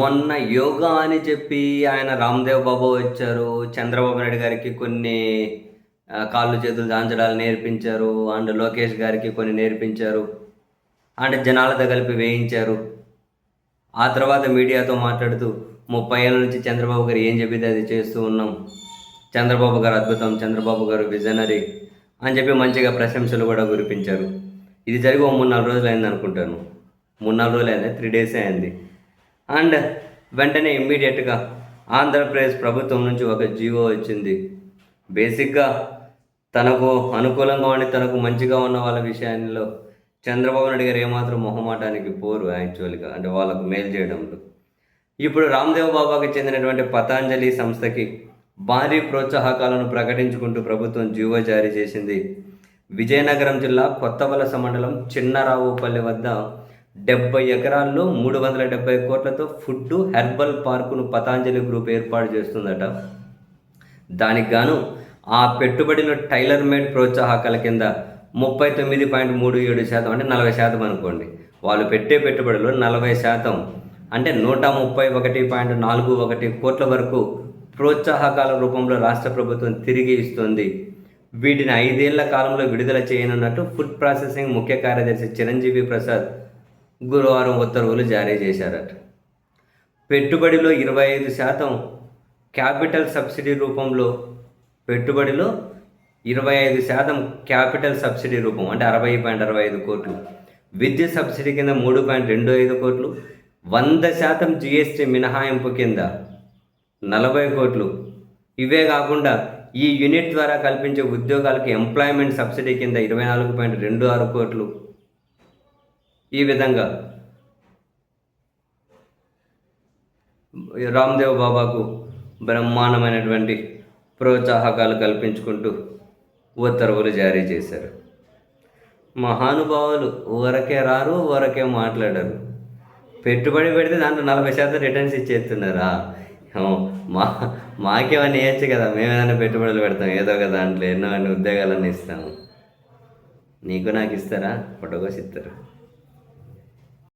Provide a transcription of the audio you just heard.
మొన్న యోగా అని చెప్పి ఆయన రామ్‌దేవ్ బాబా వచ్చారు. చంద్రబాబు నాయుడు గారికి కొన్ని కాళ్ళు చేతులు జాంచడాలు నేర్పించారు. అండ్ లోకేష్ గారికి కొన్ని నేర్పించారు. అండ్ జనాలతో కలిపి వేయించారు. ఆ తర్వాత మీడియాతో మాట్లాడుతూ 30 ఏళ్ల నుంచి చంద్రబాబు గారు ఏం చెబితే అది చేస్తూ ఉన్నాం. చంద్రబాబు గారు అద్భుతం, చంద్రబాబు గారు విజనరీ అని చెప్పి మంచిగా ప్రశంసలు కూడా కురిపించారు. ఇది జరిగి ఓ 3-4 రోజులు అయింది అనుకుంటాను. 3-4 రోజులు అయింది, 3 డేసే అయింది. అండ్ వెంటనే ఇమ్మీడియట్గా ఆంధ్రప్రదేశ్ ప్రభుత్వం నుంచి ఒక జీవో వచ్చింది. బేసిక్గా తనకు అనుకూలంగా ఉండి తనకు మంచిగా ఉన్న వాళ్ళ విషయాల్లో చంద్రబాబు నాయుడు గారు ఏమాత్రం మొహమాటానికి పోరు యాక్చువల్గా, అంటే వాళ్ళకు మేలు చేయడంలో. ఇప్పుడు రామ్దేవ్ బాబాకి చెందినటువంటి పతాంజలి సంస్థకి భారీ ప్రోత్సాహకాలను ప్రకటించుకుంటూ ప్రభుత్వం జీవో జారీ చేసింది. విజయనగరం జిల్లా కొత్తవలస మండలం చిన్నరావుపల్లి వద్ద 70 ఎకరాల్లో 370 కోట్లతో ఫుడ్ హెర్బల్ పార్కును పతాంజలి గ్రూప్ ఏర్పాటు చేస్తుందట. దానికి గాను ఆ పెట్టుబడిలో టైలర్ మేడ్ ప్రోత్సాహకాల కింద 39.37% అంటే 40% అనుకోండి. వాళ్ళు పెట్టే పెట్టుబడిలో 40% అంటే 131.41 కోట్ల వరకు ప్రోత్సాహకాల రూపంలో రాష్ట్ర ప్రభుత్వం తిరిగి ఇస్తుంది. వీటిని 5 ఏళ్ల కాలంలో విడుదల చేయనున్నట్టు ఫుడ్ ప్రాసెసింగ్ ముఖ్య కార్యదర్శి చిరంజీవి ప్రసాద్ గురువారం ఉత్తర్వులు జారీ చేశారట. పెట్టుబడిలో 25% క్యాపిటల్ సబ్సిడీ రూపంలో, పెట్టుబడిలో 25% క్యాపిటల్ సబ్సిడీ రూపం అంటే 60.65 కోట్లు, విద్యుత్ సబ్సిడీ కింద 3.25 కోట్లు, 100% జిఎస్టీ మినహాయింపు కింద 40 కోట్లు. ఇవే కాకుండా ఈ యూనిట్ ద్వారా కల్పించే ఉద్యోగాలకు ఎంప్లాయ్మెంట్ సబ్సిడీ కింద 24.26 కోట్లు. ఈ విధంగా రామ్దేవ్ బాబాకు బ్రహ్మాండమైనటువంటి ప్రోత్సాహకాలు కల్పించుకుంటూ ఉత్తర్వులు జారీ చేశారు. మహానుభావులు ఊరకే రారు, ఊరకే మాట్లాడరు. పెట్టుబడి పెడితే దాంట్లో 40% రిటర్న్స్ ఇచ్చేస్తున్నారా? మాకేమన్నా వేయచ్చు కదా, మేము ఏదైనా పెట్టుబడులు పెడతాం, ఏదో ఒక దాంట్లో ఎన్నో అన్ని ఉద్యోగాలన్నీ ఇస్తాము. నీకు నాకు ఇస్తారా? ఫోటోకోసి ఇస్తారు.